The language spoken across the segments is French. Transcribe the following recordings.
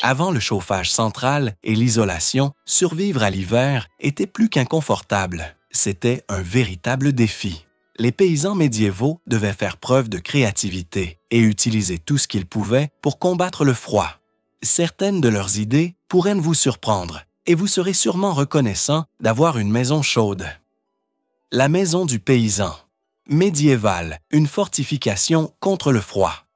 Avant le chauffage central et l'isolation, survivre à l'hiver était plus qu'inconfortable. C'était un véritable défi. Les paysans médiévaux devaient faire preuve de créativité et utiliser tout ce qu'ils pouvaient pour combattre le froid. Certaines de leurs idées pourraient vous surprendre et vous serez sûrement reconnaissant d'avoir une maison chaude. La maison du paysan. Médiévale, une fortification contre le froid.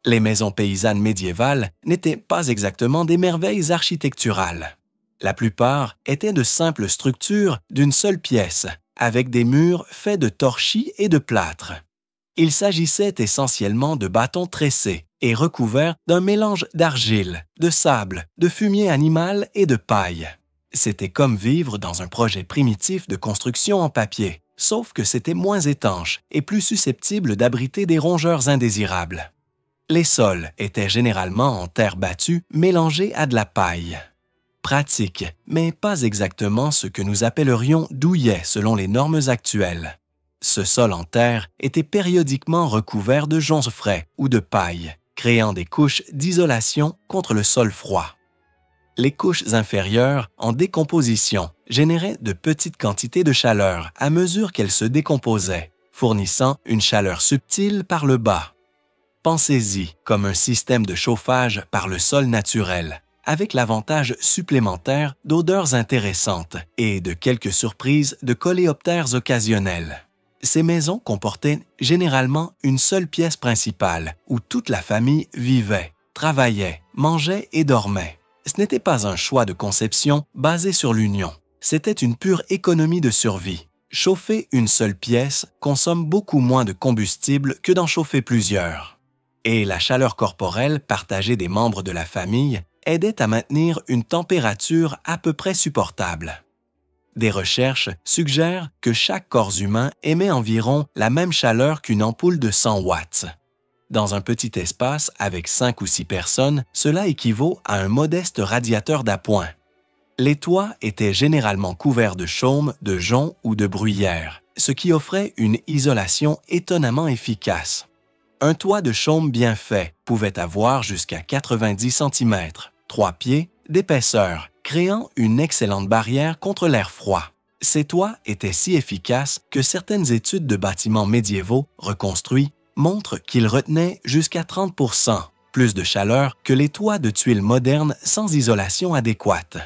Les maisons paysannes médiévales n'étaient pas exactement des merveilles architecturales. La plupart étaient de simples structures d'une seule pièce, avec des murs faits de torchis et de plâtre. Il s'agissait essentiellement de bâtons tressés et recouverts d'un mélange d'argile, de sable, de fumier animal et de paille. C'était comme vivre dans un projet primitif de construction en papier, sauf que c'était moins étanche et plus susceptible d'abriter des rongeurs indésirables. Les sols étaient généralement en terre battue mélangée à de la paille. Pratique, mais pas exactement ce que nous appellerions douillet selon les normes actuelles. Ce sol en terre était périodiquement recouvert de joncs frais ou de paille, créant des couches d'isolation contre le sol froid. Les couches inférieures, en décomposition, généraient de petites quantités de chaleur à mesure qu'elles se décomposaient, fournissant une chaleur subtile par le bas. Pensez-y comme un système de chauffage par le sol naturel, avec l'avantage supplémentaire d'odeurs intéressantes et de quelques surprises de coléoptères occasionnels. Ces maisons comportaient généralement une seule pièce principale où toute la famille vivait, travaillait, mangeait et dormait. Ce n'était pas un choix de conception basé sur l'union, c'était une pure économie de survie. Chauffer une seule pièce consomme beaucoup moins de combustible que d'en chauffer plusieurs. Et la chaleur corporelle partagée des membres de la famille aidait à maintenir une température à peu près supportable. Des recherches suggèrent que chaque corps humain émet environ la même chaleur qu'une ampoule de 100 watts. Dans un petit espace avec 5 ou 6 personnes, cela équivaut à un modeste radiateur d'appoint. Les toits étaient généralement couverts de chaume, de joncs ou de bruyères, ce qui offrait une isolation étonnamment efficace. Un toit de chaume bien fait pouvait avoir jusqu'à 90 cm, 3 pieds, d'épaisseur, créant une excellente barrière contre l'air froid. Ces toits étaient si efficaces que certaines études de bâtiments médiévaux reconstruits montrent qu'ils retenaient jusqu'à 30% plus de chaleur que les toits de tuiles modernes sans isolation adéquate.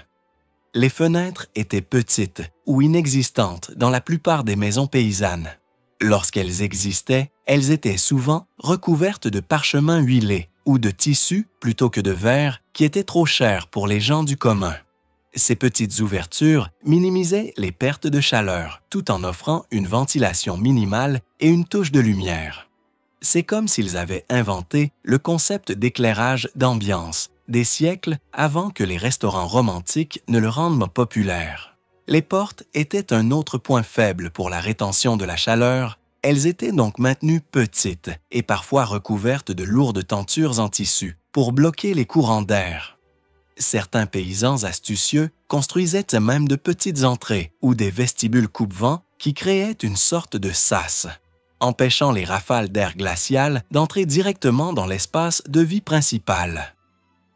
Les fenêtres étaient petites ou inexistantes dans la plupart des maisons paysannes. Lorsqu'elles existaient, elles étaient souvent recouvertes de parchemin huilé ou de tissu plutôt que de verre qui était trop cher pour les gens du commun. Ces petites ouvertures minimisaient les pertes de chaleur tout en offrant une ventilation minimale et une touche de lumière. C'est comme s'ils avaient inventé le concept d'éclairage d'ambiance des siècles avant que les restaurants romantiques ne le rendent populaire. Les portes étaient un autre point faible pour la rétention de la chaleur. Elles étaient donc maintenues petites et parfois recouvertes de lourdes tentures en tissu pour bloquer les courants d'air. Certains paysans astucieux construisaient même de petites entrées ou des vestibules coupe-vent qui créaient une sorte de sas, empêchant les rafales d'air glacial d'entrer directement dans l'espace de vie principal.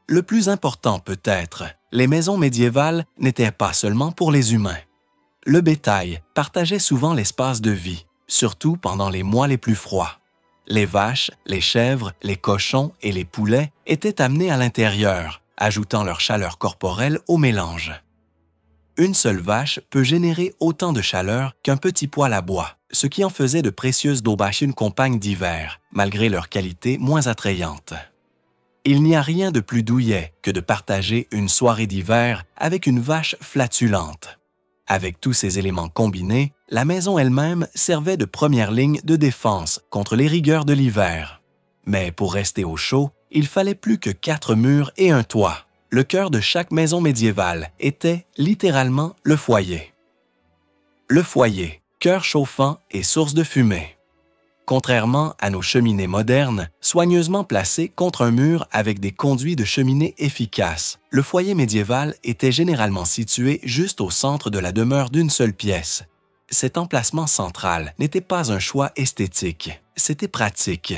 Le plus important peut-être, les maisons médiévales n'étaient pas seulement pour les humains. Le bétail partageait souvent l'espace de vie, surtout pendant les mois les plus froids. Les vaches, les chèvres, les cochons et les poulets étaient amenés à l'intérieur, ajoutant leur chaleur corporelle au mélange. Une seule vache peut générer autant de chaleur qu'un petit poêle à bois, ce qui en faisait de précieuses daubachines compagnes d'hiver, malgré leur qualité moins attrayante. Il n'y a rien de plus douillet que de partager une soirée d'hiver avec une vache flatulente. Avec tous ces éléments combinés, la maison elle-même servait de première ligne de défense contre les rigueurs de l'hiver. Mais pour rester au chaud, il fallait plus que 4 murs et un toit. Le cœur de chaque maison médiévale était littéralement le foyer. Le foyer, cœur chauffant et source de fumée. Contrairement à nos cheminées modernes, soigneusement placées contre un mur avec des conduits de cheminée efficaces, le foyer médiéval était généralement situé juste au centre de la demeure d'une seule pièce. Cet emplacement central n'était pas un choix esthétique, c'était pratique.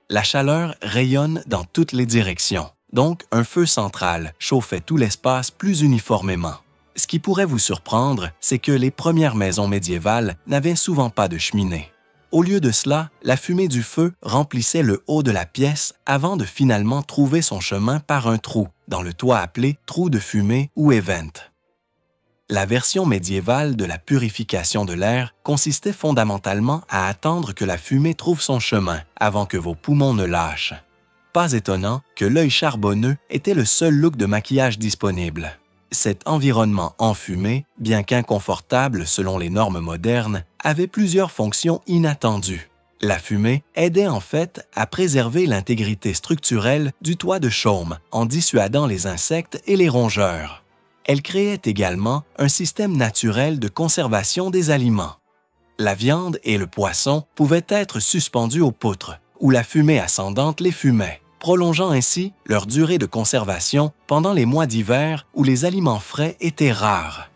La chaleur rayonne dans toutes les directions. Donc, un feu central chauffait tout l'espace plus uniformément. Ce qui pourrait vous surprendre, c'est que les premières maisons médiévales n'avaient souvent pas de cheminée. Au lieu de cela, la fumée du feu remplissait le haut de la pièce avant de finalement trouver son chemin par un trou, dans le toit appelé trou de fumée ou évent. La version médiévale de la purification de l'air consistait fondamentalement à attendre que la fumée trouve son chemin avant que vos poumons ne lâchent. Pas étonnant que l'œil charbonneux était le seul look de maquillage disponible. Cet environnement enfumé, bien qu'inconfortable selon les normes modernes, avait plusieurs fonctions inattendues. La fumée aidait en fait à préserver l'intégrité structurelle du toit de chaume en dissuadant les insectes et les rongeurs. Elle créait également un système naturel de conservation des aliments. La viande et le poisson pouvaient être suspendus aux poutres, où la fumée ascendante les fumait, prolongeant ainsi leur durée de conservation pendant les mois d'hiver où les aliments frais étaient rares.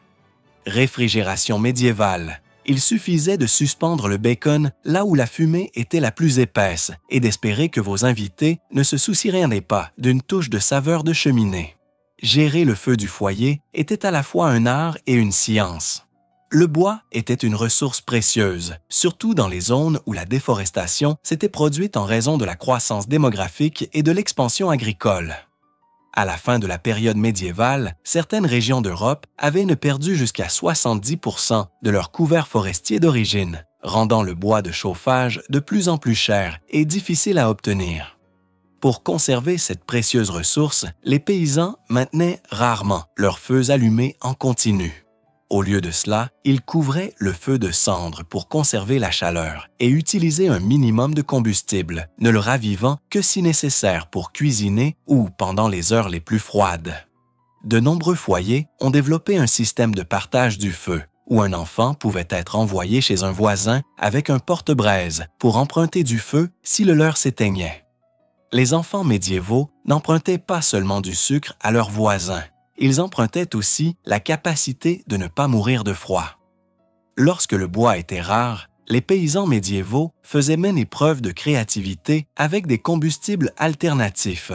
Réfrigération médiévale. Il suffisait de suspendre le bacon là où la fumée était la plus épaisse et d'espérer que vos invités ne se soucieraient pas d'une touche de saveur de cheminée. Gérer le feu du foyer était à la fois un art et une science. Le bois était une ressource précieuse, surtout dans les zones où la déforestation s'était produite en raison de la croissance démographique et de l'expansion agricole. À la fin de la période médiévale, certaines régions d'Europe avaient perdu jusqu'à 70% de leur couvert forestier d'origine, rendant le bois de chauffage de plus en plus cher et difficile à obtenir. Pour conserver cette précieuse ressource, les paysans maintenaient rarement leurs feux allumés en continu. Au lieu de cela, ils couvraient le feu de cendre pour conserver la chaleur et utiliser un minimum de combustible, ne le ravivant que si nécessaire pour cuisiner ou pendant les heures les plus froides. De nombreux foyers ont développé un système de partage du feu, où un enfant pouvait être envoyé chez un voisin avec un porte-braise pour emprunter du feu si le leur s'éteignait. Les enfants médiévaux n'empruntaient pas seulement du sucre à leurs voisins, ils empruntaient aussi la capacité de ne pas mourir de froid. Lorsque le bois était rare, les paysans médiévaux faisaient même preuve de créativité avec des combustibles alternatifs.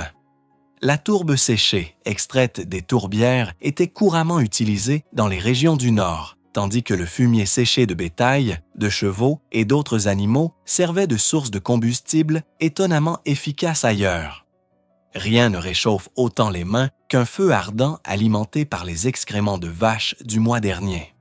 La tourbe séchée, extraite des tourbières, était couramment utilisée dans les régions du Nord, tandis que le fumier séché de bétail, de chevaux et d'autres animaux servait de source de combustible étonnamment efficace ailleurs. Rien ne réchauffe autant les mains qu'un feu ardent alimenté par les excréments de vaches du mois dernier.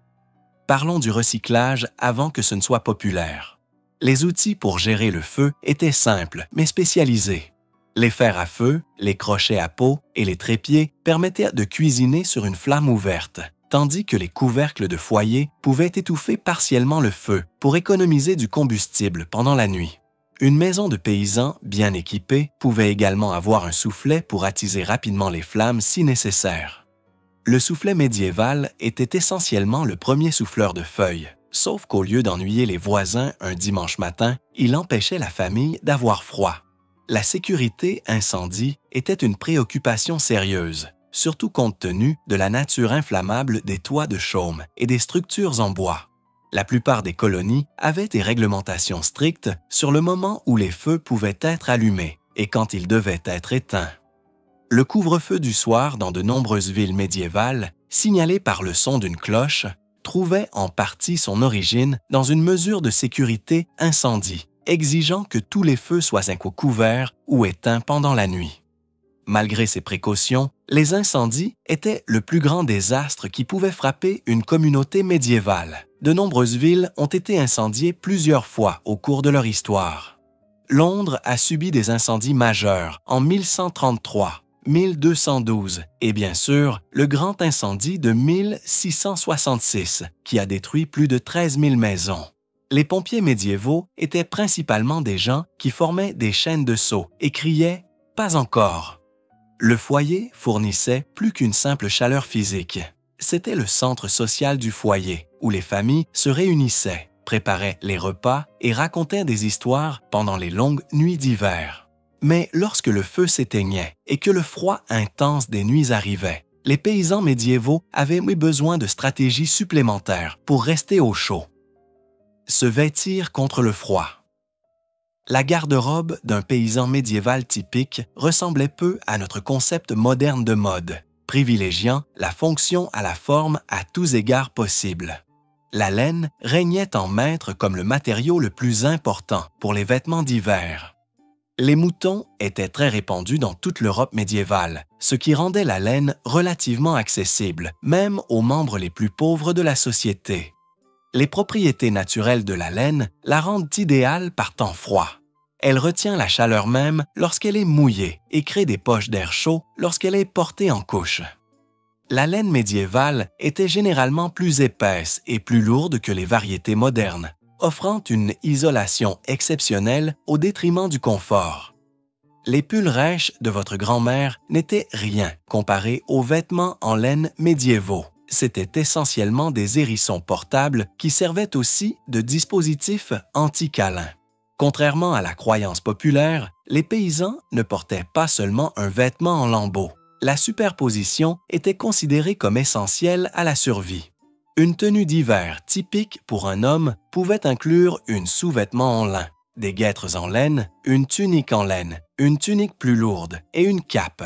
Parlons du recyclage avant que ce ne soit populaire. Les outils pour gérer le feu étaient simples mais spécialisés. Les fers à feu, les crochets à peau et les trépieds permettaient de cuisiner sur une flamme ouverte, tandis que les couvercles de foyer pouvaient étouffer partiellement le feu pour économiser du combustible pendant la nuit. Une maison de paysans bien équipée pouvait également avoir un soufflet pour attiser rapidement les flammes si nécessaire. Le soufflet médiéval était essentiellement le premier souffleur de feuilles, sauf qu'au lieu d'ennuyer les voisins un dimanche matin, il empêchait la famille d'avoir froid. La sécurité incendie était une préoccupation sérieuse, surtout compte tenu de la nature inflammable des toits de chaume et des structures en bois. La plupart des colonies avaient des réglementations strictes sur le moment où les feux pouvaient être allumés et quand ils devaient être éteints. Le couvre-feu du soir dans de nombreuses villes médiévales, signalé par le son d'une cloche, trouvait en partie son origine dans une mesure de sécurité incendie, exigeant que tous les feux soient couverts ou éteints pendant la nuit. Malgré ces précautions, les incendies étaient le plus grand désastre qui pouvait frapper une communauté médiévale. De nombreuses villes ont été incendiées plusieurs fois au cours de leur histoire. Londres a subi des incendies majeurs en 1133, 1212 et bien sûr le grand incendie de 1666 qui a détruit plus de 13 000 maisons. Les pompiers médiévaux étaient principalement des gens qui formaient des chaînes de seaux et criaient « Pas encore ». Le foyer fournissait plus qu'une simple chaleur physique. C'était le centre social du foyer, où les familles se réunissaient, préparaient les repas et racontaient des histoires pendant les longues nuits d'hiver. Mais lorsque le feu s'éteignait et que le froid intense des nuits arrivait, les paysans médiévaux avaient besoin de stratégies supplémentaires pour rester au chaud. Se vêtir contre le froid. La garde-robe d'un paysan médiéval typique ressemblait peu à notre concept moderne de mode, privilégiant la fonction à la forme à tous égards possibles. La laine régnait en maître comme le matériau le plus important pour les vêtements d'hiver. Les moutons étaient très répandus dans toute l'Europe médiévale, ce qui rendait la laine relativement accessible, même aux membres les plus pauvres de la société. Les propriétés naturelles de la laine la rendent idéale par temps froid. Elle retient la chaleur même lorsqu'elle est mouillée et crée des poches d'air chaud lorsqu'elle est portée en couche. La laine médiévale était généralement plus épaisse et plus lourde que les variétés modernes, offrant une isolation exceptionnelle au détriment du confort. Les pulls rêches de votre grand-mère n'étaient rien comparés aux vêtements en laine médiévaux. C'étaient essentiellement des hérissons portables qui servaient aussi de dispositifs anti-câlins. Contrairement à la croyance populaire, les paysans ne portaient pas seulement un vêtement en lambeaux. La superposition était considérée comme essentielle à la survie. Une tenue d'hiver typique pour un homme pouvait inclure une sous-vêtement en lin, des guêtres en laine, une tunique en laine, une tunique plus lourde et une cape.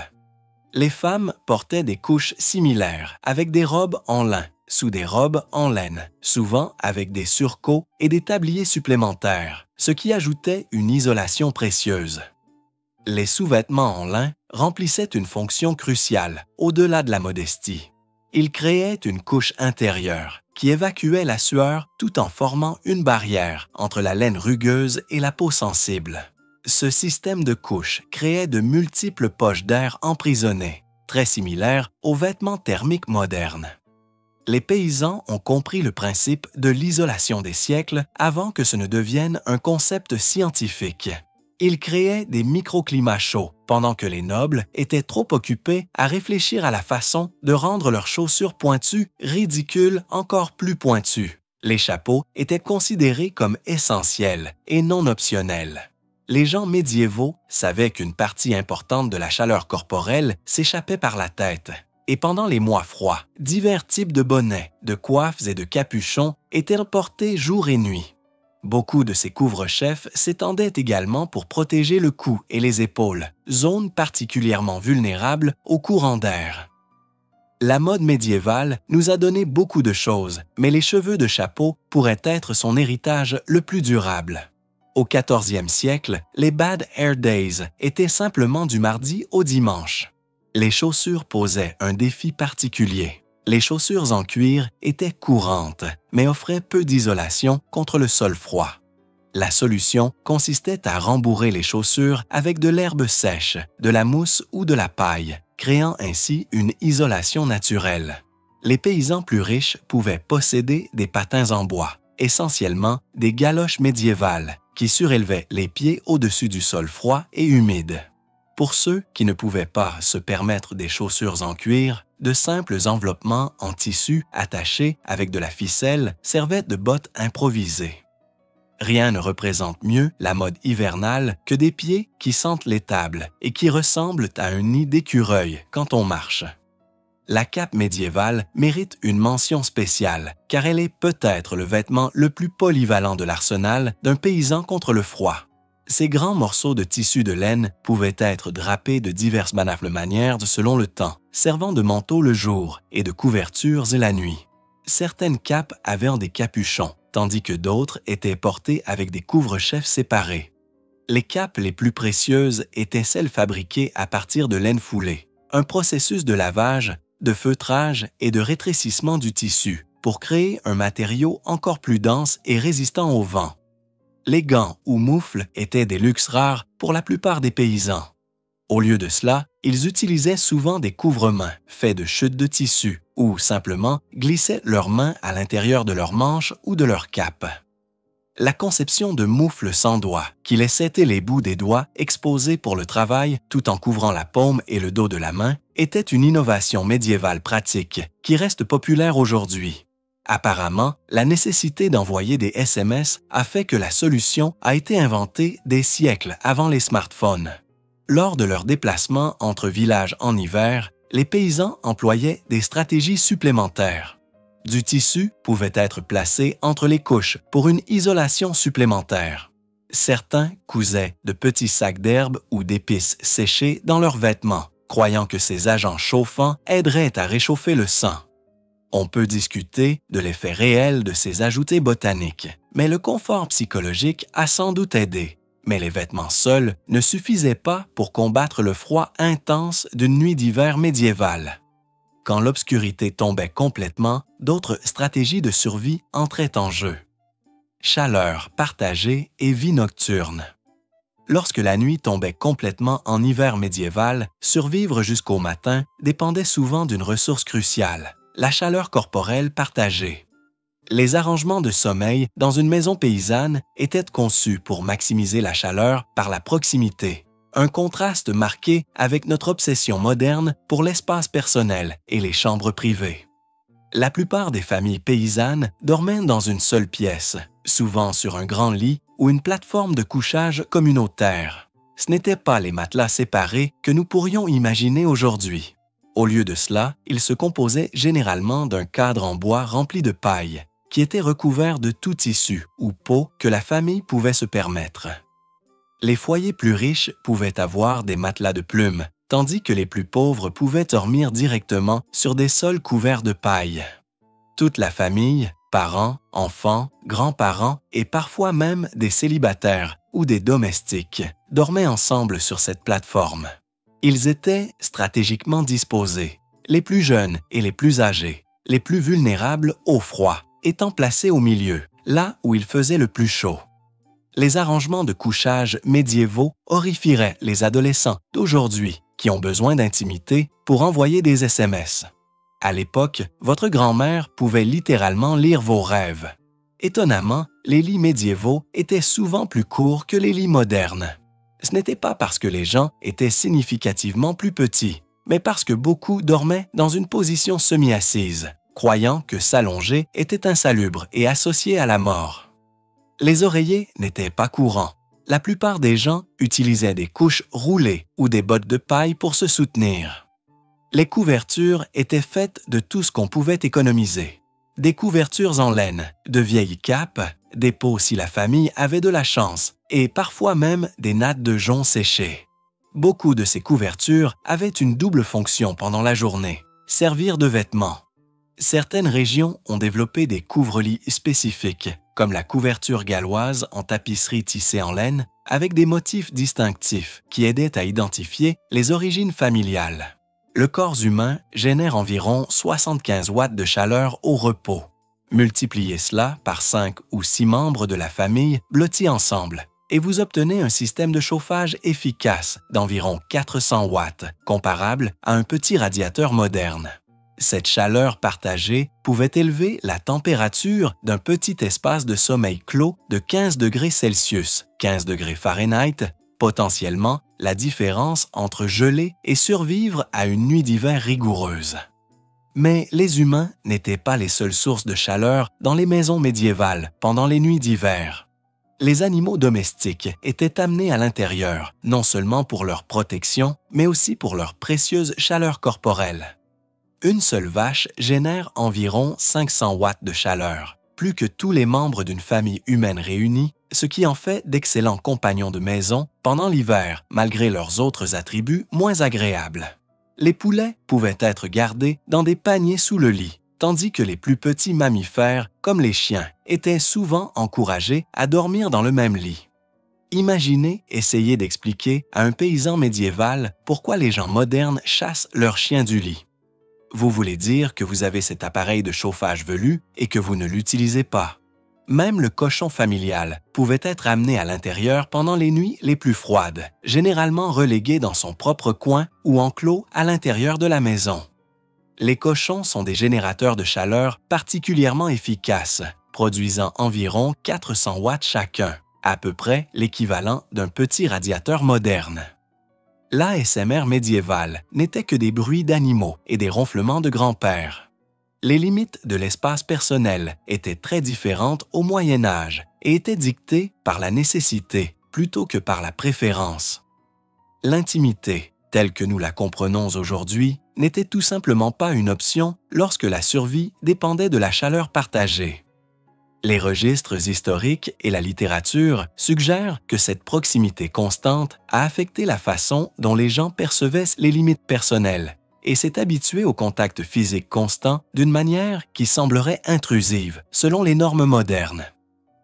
Les femmes portaient des couches similaires avec des robes en lin, sous des robes en laine, souvent avec des surcoats et des tabliers supplémentaires, ce qui ajoutait une isolation précieuse. Les sous-vêtements en lin remplissaient une fonction cruciale au-delà de la modestie. Ils créaient une couche intérieure qui évacuait la sueur tout en formant une barrière entre la laine rugueuse et la peau sensible. Ce système de couches créait de multiples poches d'air emprisonnées, très similaires aux vêtements thermiques modernes. Les paysans ont compris le principe de l'isolation des siècles avant que ce ne devienne un concept scientifique. Ils créaient des microclimats chauds, pendant que les nobles étaient trop occupés à réfléchir à la façon de rendre leurs chaussures pointues ridicules encore plus pointues. Les chapeaux étaient considérés comme essentiels et non optionnels. Les gens médiévaux savaient qu'une partie importante de la chaleur corporelle s'échappait par la tête. Et pendant les mois froids, divers types de bonnets, de coiffes et de capuchons étaient portés jour et nuit. Beaucoup de ces couvre-chefs s'étendaient également pour protéger le cou et les épaules, zones particulièrement vulnérables au courant d'air. La mode médiévale nous a donné beaucoup de choses, mais les cheveux de chapeau pourraient être son héritage le plus durable. Au 14e siècle, les Bad Hair Days étaient simplement du mardi au dimanche. Les chaussures posaient un défi particulier. Les chaussures en cuir étaient courantes, mais offraient peu d'isolation contre le sol froid. La solution consistait à rembourrer les chaussures avec de l'herbe sèche, de la mousse ou de la paille, créant ainsi une isolation naturelle. Les paysans plus riches pouvaient posséder des patins en bois, essentiellement des galoches médiévales, qui surélevaient les pieds au-dessus du sol froid et humide. Pour ceux qui ne pouvaient pas se permettre des chaussures en cuir, de simples enveloppements en tissu attachés avec de la ficelle servaient de bottes improvisées. Rien ne représente mieux la mode hivernale que des pieds qui sentent l'étable et qui ressemblent à un nid d'écureuil quand on marche. La cape médiévale mérite une mention spéciale car elle est peut-être le vêtement le plus polyvalent de l'arsenal d'un paysan contre le froid. Ces grands morceaux de tissu de laine pouvaient être drapés de diverses manières selon le temps, servant de manteau le jour et de couvertures la nuit. Certaines capes avaient des capuchons, tandis que d'autres étaient portées avec des couvre-chefs séparés. Les capes les plus précieuses étaient celles fabriquées à partir de laine foulée, un processus de lavage, de feutrage et de rétrécissement du tissu pour créer un matériau encore plus dense et résistant au vent. Les gants ou moufles étaient des luxes rares pour la plupart des paysans. Au lieu de cela, ils utilisaient souvent des couvre-mains faits de chutes de tissu ou simplement glissaient leurs mains à l'intérieur de leurs manches ou de leur cape. La conception de moufles sans doigts, qui laissaient les bouts des doigts exposés pour le travail tout en couvrant la paume et le dos de la main, était une innovation médiévale pratique qui reste populaire aujourd'hui. Apparemment, la nécessité d'envoyer des SMS a fait que la solution a été inventée des siècles avant les smartphones. Lors de leurs déplacements entre villages en hiver, les paysans employaient des stratégies supplémentaires. Du tissu pouvait être placé entre les couches pour une isolation supplémentaire. Certains cousaient de petits sacs d'herbes ou d'épices séchées dans leurs vêtements, croyant que ces agents chauffants aideraient à réchauffer le sang. On peut discuter de l'effet réel de ces ajoutés botaniques, mais le confort psychologique a sans doute aidé. Mais les vêtements seuls ne suffisaient pas pour combattre le froid intense d'une nuit d'hiver médiévale. Quand l'obscurité tombait complètement, d'autres stratégies de survie entraient en jeu. Chaleur partagée et vie nocturne. Lorsque la nuit tombait complètement en hiver médiéval, survivre jusqu'au matin dépendait souvent d'une ressource cruciale, la chaleur corporelle partagée. Les arrangements de sommeil dans une maison paysanne étaient conçus pour maximiser la chaleur par la proximité, un contraste marqué avec notre obsession moderne pour l'espace personnel et les chambres privées. La plupart des familles paysannes dormaient dans une seule pièce, souvent sur un grand lit ou une plateforme de couchage communautaire. Ce n'étaient pas les matelas séparés que nous pourrions imaginer aujourd'hui. Au lieu de cela, ils se composaient généralement d'un cadre en bois rempli de paille, qui était recouvert de tout tissu ou peau que la famille pouvait se permettre. Les foyers plus riches pouvaient avoir des matelas de plumes, tandis que les plus pauvres pouvaient dormir directement sur des sols couverts de paille. Toute la famille, parents, enfants, grands-parents et parfois même des célibataires ou des domestiques, dormaient ensemble sur cette plateforme. Ils étaient stratégiquement disposés, les plus jeunes et les plus âgés, les plus vulnérables au froid, étant placés au milieu, là où il faisait le plus chaud. Les arrangements de couchage médiévaux horrifieraient les adolescents d'aujourd'hui qui ont besoin d'intimité pour envoyer des SMS. À l'époque, votre grand-mère pouvait littéralement lire vos rêves. Étonnamment, les lits médiévaux étaient souvent plus courts que les lits modernes. Ce n'était pas parce que les gens étaient significativement plus petits, mais parce que beaucoup dormaient dans une position semi-assise, croyant que s'allonger était insalubre et associé à la mort. Les oreillers n'étaient pas courants. La plupart des gens utilisaient des couches roulées ou des bottes de paille pour se soutenir. Les couvertures étaient faites de tout ce qu'on pouvait économiser. Des couvertures en laine, de vieilles capes, des peaux si la famille avait de la chance, et parfois même des nattes de jonc séchées. Beaucoup de ces couvertures avaient une double fonction pendant la journée, servir de vêtements. Certaines régions ont développé des couvre-lits spécifiques, comme la couverture galloise en tapisserie tissée en laine, avec des motifs distinctifs qui aidaient à identifier les origines familiales. Le corps humain génère environ 75 watts de chaleur au repos. Multipliez cela par 5 ou 6 membres de la famille blottis ensemble, et vous obtenez un système de chauffage efficace d'environ 400 watts, comparable à un petit radiateur moderne. Cette chaleur partagée pouvait élever la température d'un petit espace de sommeil clos de 15 degrés Celsius, 15 degrés Fahrenheit, potentiellement la différence entre geler et survivre à une nuit d'hiver rigoureuse. Mais les humains n'étaient pas les seules sources de chaleur dans les maisons médiévales pendant les nuits d'hiver. Les animaux domestiques étaient amenés à l'intérieur, non seulement pour leur protection, mais aussi pour leur précieuse chaleur corporelle. Une seule vache génère environ 500 watts de chaleur, plus que tous les membres d'une famille humaine réunie, ce qui en fait d'excellents compagnons de maison pendant l'hiver, malgré leurs autres attributs moins agréables. Les poulets pouvaient être gardés dans des paniers sous le lit, tandis que les plus petits mammifères, comme les chiens, étaient souvent encouragés à dormir dans le même lit. Imaginez essayer d'expliquer à un paysan médiéval pourquoi les gens modernes chassent leurs chiens du lit. Vous voulez dire que vous avez cet appareil de chauffage velu et que vous ne l'utilisez pas. Même le cochon familial pouvait être amené à l'intérieur pendant les nuits les plus froides, généralement relégué dans son propre coin ou enclos à l'intérieur de la maison. Les cochons sont des générateurs de chaleur particulièrement efficaces, produisant environ 400 watts chacun, à peu près l'équivalent d'un petit radiateur moderne. L'ASMR médiéval n'était que des bruits d'animaux et des ronflements de grand-père. Les limites de l'espace personnel étaient très différentes au Moyen Âge et étaient dictées par la nécessité plutôt que par la préférence. L'intimité, telle que nous la comprenons aujourd'hui, n'était tout simplement pas une option lorsque la survie dépendait de la chaleur partagée. Les registres historiques et la littérature suggèrent que cette proximité constante a affecté la façon dont les gens percevaient les limites personnelles et s'est habitué au contact physique constant d'une manière qui semblerait intrusive selon les normes modernes.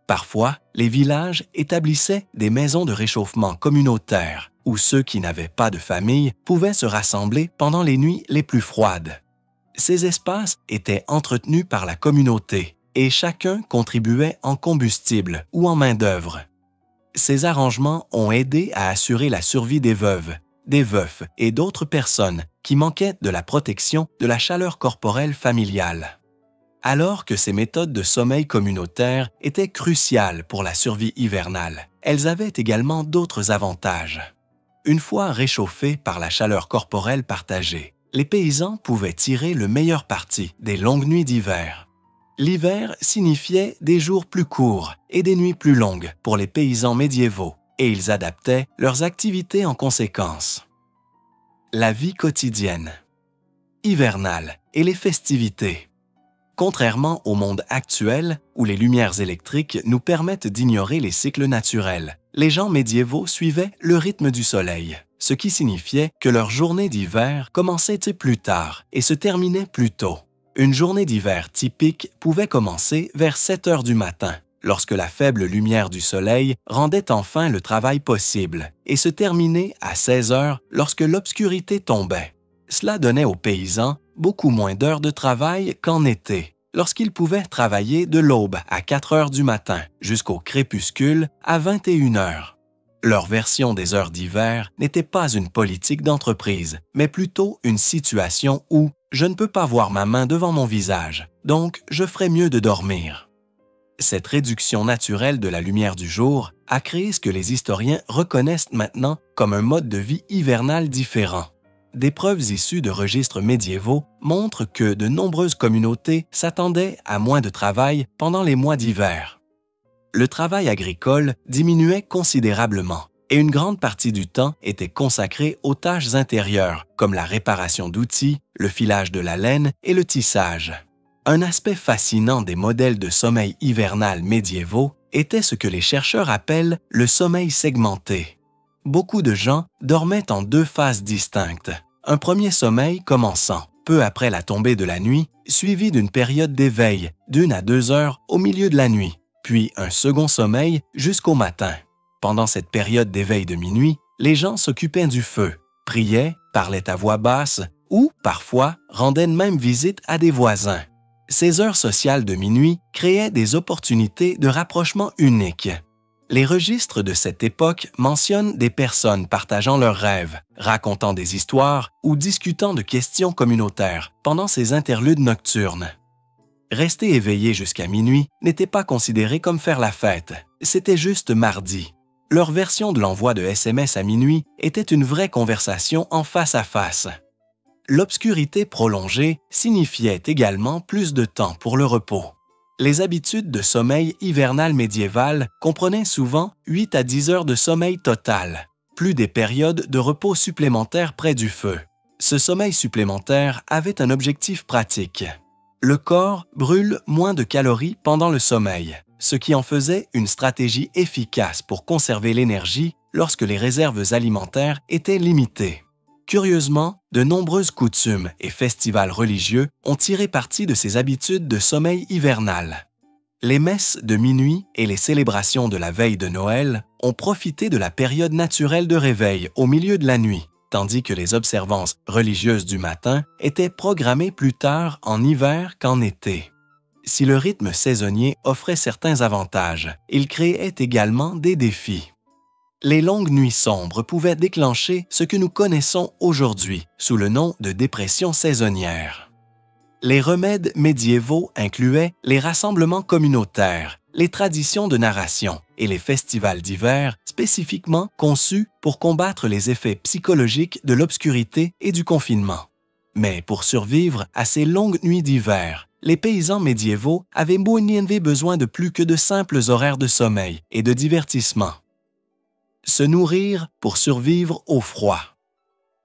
Parfois, les villages établissaient des maisons de réchauffement communautaires où ceux qui n'avaient pas de famille pouvaient se rassembler pendant les nuits les plus froides. Ces espaces étaient entretenus par la communauté et chacun contribuait en combustible ou en main-d'œuvre. Ces arrangements ont aidé à assurer la survie des veuves, des veufs et d'autres personnes qui manquaient de la protection de la chaleur corporelle familiale. Alors que ces méthodes de sommeil communautaire étaient cruciales pour la survie hivernale, elles avaient également d'autres avantages. Une fois réchauffés par la chaleur corporelle partagée, les paysans pouvaient tirer le meilleur parti des longues nuits d'hiver. L'hiver signifiait des jours plus courts et des nuits plus longues pour les paysans médiévaux, et ils adaptaient leurs activités en conséquence. La vie quotidienne, hivernale et les festivités. Contrairement au monde actuel, où les lumières électriques nous permettent d'ignorer les cycles naturels, les gens médiévaux suivaient le rythme du soleil, ce qui signifiait que leur journée d'hiver commençait plus tard et se terminait plus tôt. Une journée d'hiver typique pouvait commencer vers 7 heures du matin, lorsque la faible lumière du soleil rendait enfin le travail possible, et se terminer à 16 heures lorsque l'obscurité tombait. Cela donnait aux paysans beaucoup moins d'heures de travail qu'en été, lorsqu'ils pouvaient travailler de l'aube à 4 heures du matin jusqu'au crépuscule à 21 heures. Leur version des heures d'hiver n'était pas une politique d'entreprise, mais plutôt une situation où je ne peux pas voir ma main devant mon visage, donc je ferais mieux de dormir. Cette réduction naturelle de la lumière du jour a créé ce que les historiens reconnaissent maintenant comme un mode de vie hivernal différent. Des preuves issues de registres médiévaux montrent que de nombreuses communautés s'attendaient à moins de travail pendant les mois d'hiver. Le travail agricole diminuait considérablement et une grande partie du temps était consacrée aux tâches intérieures comme la réparation d'outils, le filage de la laine et le tissage. Un aspect fascinant des modèles de sommeil hivernal médiévaux était ce que les chercheurs appellent le sommeil segmenté. Beaucoup de gens dormaient en 2 phases distinctes. Un premier sommeil commençant peu après la tombée de la nuit, suivi d'une période d'éveil d'1 à 2 heures au milieu de la nuit, puis un second sommeil jusqu'au matin. Pendant cette période d'éveil de minuit, les gens s'occupaient du feu, priaient, parlaient à voix basse ou, parfois, rendaient même visite à des voisins. Ces heures sociales de minuit créaient des opportunités de rapprochement uniques. Les registres de cette époque mentionnent des personnes partageant leurs rêves, racontant des histoires ou discutant de questions communautaires pendant ces interludes nocturnes. Rester éveillé jusqu'à minuit n'était pas considéré comme faire la fête, c'était juste mardi. Leur version de l'envoi de SMS à minuit était une vraie conversation en face à face. L'obscurité prolongée signifiait également plus de temps pour le repos. Les habitudes de sommeil hivernal médiéval comprenaient souvent 8 à 10 heures de sommeil total, plus des périodes de repos supplémentaires près du feu. Ce sommeil supplémentaire avait un objectif pratique. Le corps brûle moins de calories pendant le sommeil, ce qui en faisait une stratégie efficace pour conserver l'énergie lorsque les réserves alimentaires étaient limitées. Curieusement, de nombreuses coutumes et festivals religieux ont tiré parti de ces habitudes de sommeil hivernal. Les messes de minuit et les célébrations de la veille de Noël ont profité de la période naturelle de réveil au milieu de la nuit, tandis que les observances religieuses du matin étaient programmées plus tard en hiver qu'en été. Si le rythme saisonnier offrait certains avantages, il créait également des défis. Les longues nuits sombres pouvaient déclencher ce que nous connaissons aujourd'hui sous le nom de dépression saisonnière. Les remèdes médiévaux incluaient les rassemblements communautaires, les traditions de narration et les festivals d'hiver spécifiquement conçus pour combattre les effets psychologiques de l'obscurité et du confinement. Mais pour survivre à ces longues nuits d'hiver, les paysans médiévaux avaient besoin de plus que de simples horaires de sommeil et de divertissement. Se nourrir pour survivre au froid.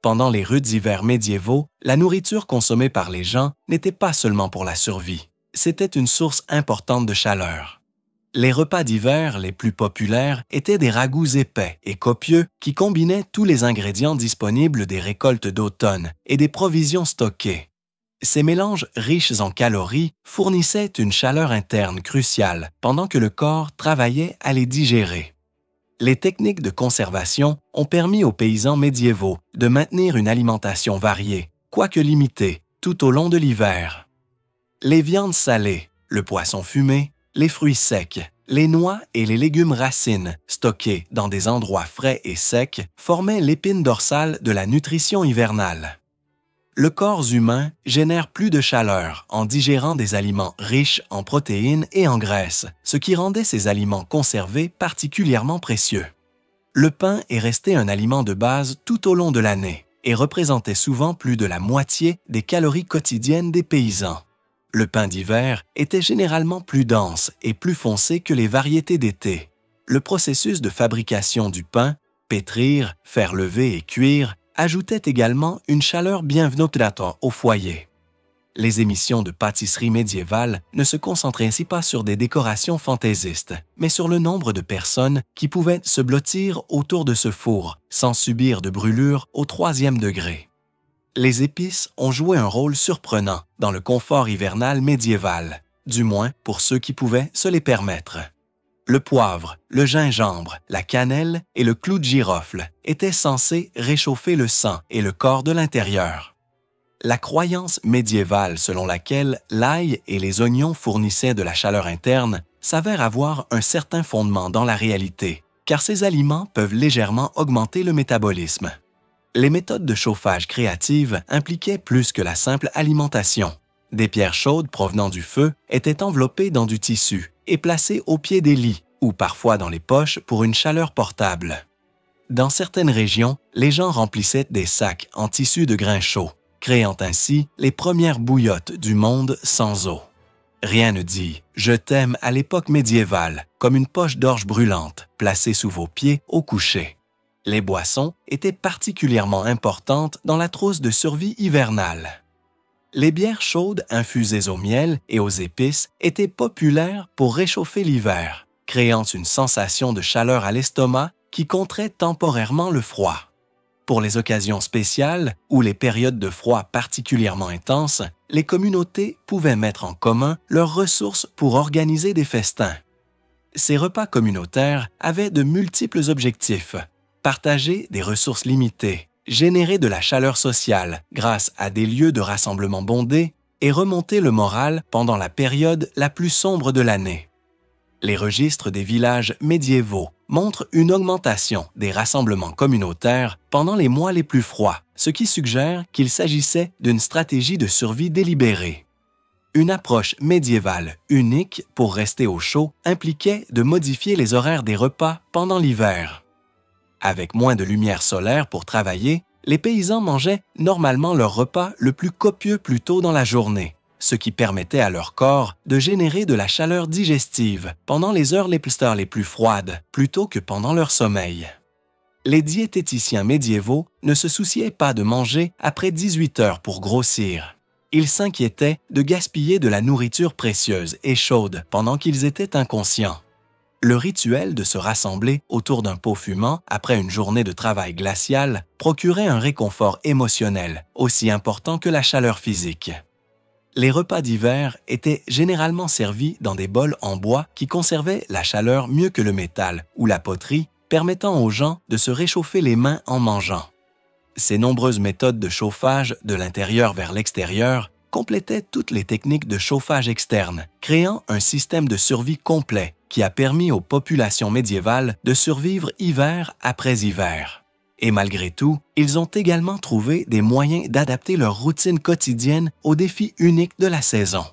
Pendant les rudes hivers médiévaux, la nourriture consommée par les gens n'était pas seulement pour la survie, c'était une source importante de chaleur. Les repas d'hiver les plus populaires étaient des ragoûts épais et copieux qui combinaient tous les ingrédients disponibles des récoltes d'automne et des provisions stockées. Ces mélanges riches en calories fournissaient une chaleur interne cruciale pendant que le corps travaillait à les digérer. Les techniques de conservation ont permis aux paysans médiévaux de maintenir une alimentation variée, quoique limitée, tout au long de l'hiver. Les viandes salées, le poisson fumé, les fruits secs, les noix et les légumes racines, stockés dans des endroits frais et secs, formaient l'épine dorsale de la nutrition hivernale. Le corps humain génère plus de chaleur en digérant des aliments riches en protéines et en graisses, ce qui rendait ces aliments conservés particulièrement précieux. Le pain est resté un aliment de base tout au long de l'année et représentait souvent plus de la moitié des calories quotidiennes des paysans. Le pain d'hiver était généralement plus dense et plus foncé que les variétés d'été. Le processus de fabrication du pain, pétrir, faire lever et cuire, ajoutait également une chaleur bienvenue au foyer. Les émissions de pâtisserie médiévale ne se concentraient ainsi pas sur des décorations fantaisistes, mais sur le nombre de personnes qui pouvaient se blottir autour de ce four sans subir de brûlures au 3e degré. Les épices ont joué un rôle surprenant dans le confort hivernal médiéval, du moins pour ceux qui pouvaient se les permettre. Le poivre, le gingembre, la cannelle et le clou de girofle étaient censés réchauffer le sang et le corps de l'intérieur. La croyance médiévale selon laquelle l'ail et les oignons fournissaient de la chaleur interne s'avère avoir un certain fondement dans la réalité, car ces aliments peuvent légèrement augmenter le métabolisme. Les méthodes de chauffage créatives impliquaient plus que la simple alimentation. Des pierres chaudes provenant du feu étaient enveloppées dans du tissu et placées au pied des lits ou parfois dans les poches pour une chaleur portable. Dans certaines régions, les gens remplissaient des sacs en tissu de grains chauds, créant ainsi les premières bouillottes du monde sans eau. Rien ne dit « je t'aime » à l'époque médiévale, comme une poche d'orge brûlante placée sous vos pieds au coucher. Les boissons étaient particulièrement importantes dans la trousse de survie hivernale. Les bières chaudes infusées au miel et aux épices étaient populaires pour réchauffer l'hiver, créant une sensation de chaleur à l'estomac qui contrait temporairement le froid. Pour les occasions spéciales ou les périodes de froid particulièrement intenses, les communautés pouvaient mettre en commun leurs ressources pour organiser des festins. Ces repas communautaires avaient de multiples objectifs: partager des ressources limitées, générer de la chaleur sociale grâce à des lieux de rassemblement bondés et remonter le moral pendant la période la plus sombre de l'année. Les registres des villages médiévaux montrent une augmentation des rassemblements communautaires pendant les mois les plus froids, ce qui suggère qu'il s'agissait d'une stratégie de survie délibérée. Une approche médiévale unique pour rester au chaud impliquait de modifier les horaires des repas pendant l'hiver. Avec moins de lumière solaire pour travailler, les paysans mangeaient normalement leur repas le plus copieux plus tôt dans la journée, ce qui permettait à leur corps de générer de la chaleur digestive pendant les heures les plus froides, plutôt que pendant leur sommeil. Les diététiciens médiévaux ne se souciaient pas de manger après 18 heures pour grossir. Ils s'inquiétaient de gaspiller de la nourriture précieuse et chaude pendant qu'ils étaient inconscients. Le rituel de se rassembler autour d'un pot fumant après une journée de travail glacial procurait un réconfort émotionnel aussi important que la chaleur physique. Les repas d'hiver étaient généralement servis dans des bols en bois qui conservaient la chaleur mieux que le métal ou la poterie, permettant aux gens de se réchauffer les mains en mangeant. Ces nombreuses méthodes de chauffage de l'intérieur vers l'extérieur complétaient toutes les techniques de chauffage externe, créant un système de survie complet qui a permis aux populations médiévales de survivre hiver après hiver. Et malgré tout, ils ont également trouvé des moyens d'adapter leur routine quotidienne aux défis uniques de la saison.